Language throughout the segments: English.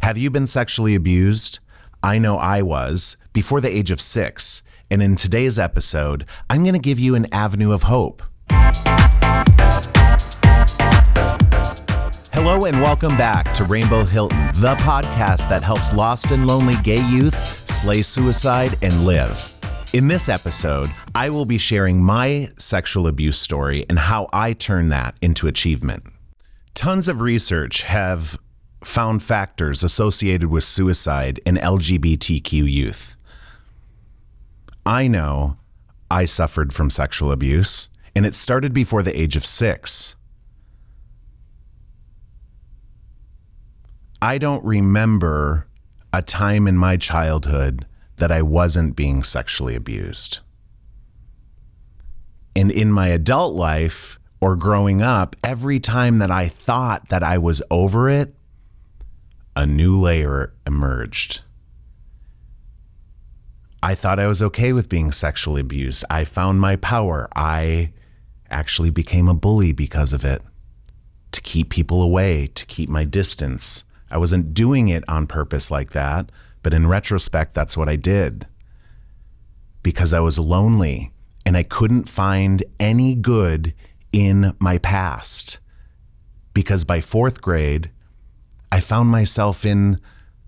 Have you been sexually abused? I know I was before the age of 6. And in today's episode, I'm going to give you an avenue of hope. Hello and welcome back to Rainbow Hilton, the podcast that helps lost and lonely gay youth slay suicide and live. In this episode, I will be sharing my sexual abuse story and how I turned that into achievement. Tons of research have found factors associated with suicide in LGBTQ youth. I know I suffered from sexual abuse, and it started before the age of 6. I don't remember a time in my childhood that I wasn't being sexually abused. And in my adult life or growing up, every time that I thought that I was over it, a new layer emerged. I thought I was okay with being sexually abused. I found my power. I actually became a bully because of it, to keep people away, to keep my distance. I wasn't doing it on purpose like that, but in retrospect, that's what I did. Because I was lonely and I couldn't find any good in my past. Because by 4th grade, I found myself in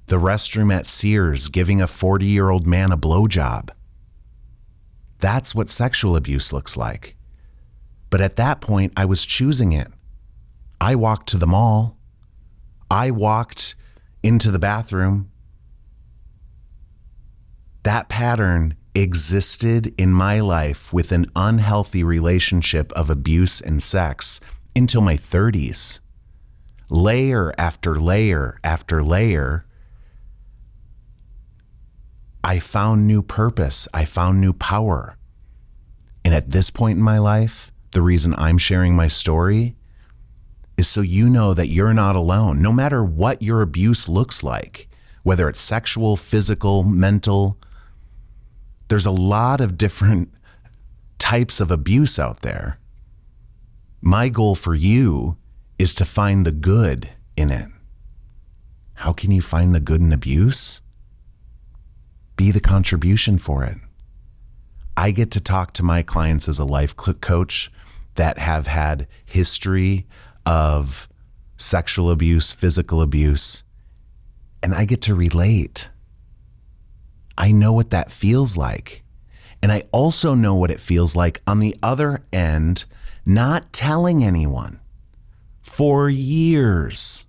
the restroom at Sears giving a 40-year-old man a blowjob. That's what sexual abuse looks like. But at that point, I was choosing it. I walked to the mall. I walked into the bathroom. That pattern existed in my life with an unhealthy relationship of abuse and sex until my 30s. Layer after layer after layer, I found new purpose. I found new power. And at this point in my life, the reason I'm sharing my story is so you know that you're not alone. No matter what your abuse looks like, whether it's sexual, physical, mental, there's a lot of different types of abuse out there. My goal for you is to find the good in it. How can you find the good in abuse? Be the contribution for it. I get to talk to my clients as a life coach that have had history of sexual abuse, physical abuse, and I get to relate. I know what that feels like. And I also know what it feels like on the other end, not telling anyone for years.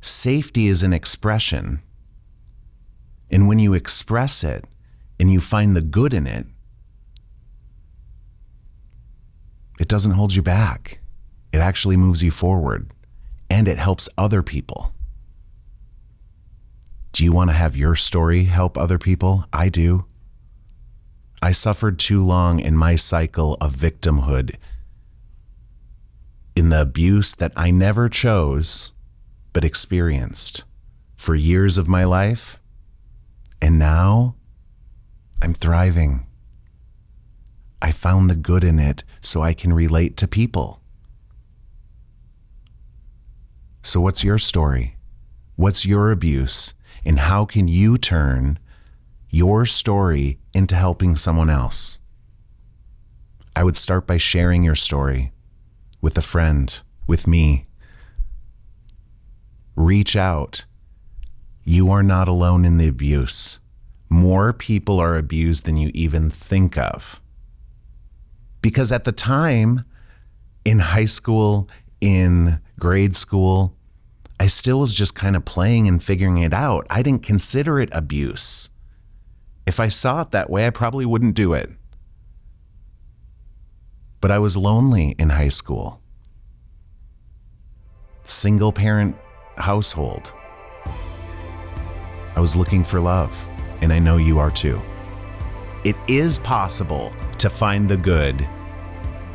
Safety is an expression. And when you express it and you find the good in it, it doesn't hold you back. It actually moves you forward, and it helps other people. Do you want to have your story help other people? I do. I suffered too long in my cycle of victimhood, in the abuse that I never chose, but experienced for years of my life. And now I'm thriving. I found the good in it so I can relate to people. So what's your story? What's your abuse? And how can you turn your story into helping someone else? I would start by sharing your story with a friend, with me. Reach out. You are not alone in the abuse. More people are abused than you even think of. Because at the time, in high school, in grade school, I still was just kind of playing and figuring it out. I didn't consider it abuse. If I saw it that way, I probably wouldn't do it. But I was lonely in high school. Single parent household. I was looking for love, and I know you are too. It is possible to find the good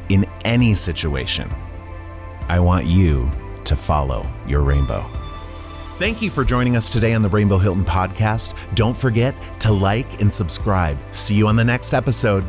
in any situation. I want you to follow your rainbow. Thank you for joining us today on the Rainbow Hilton podcast. Don't forget to like and subscribe. See you on the next episode.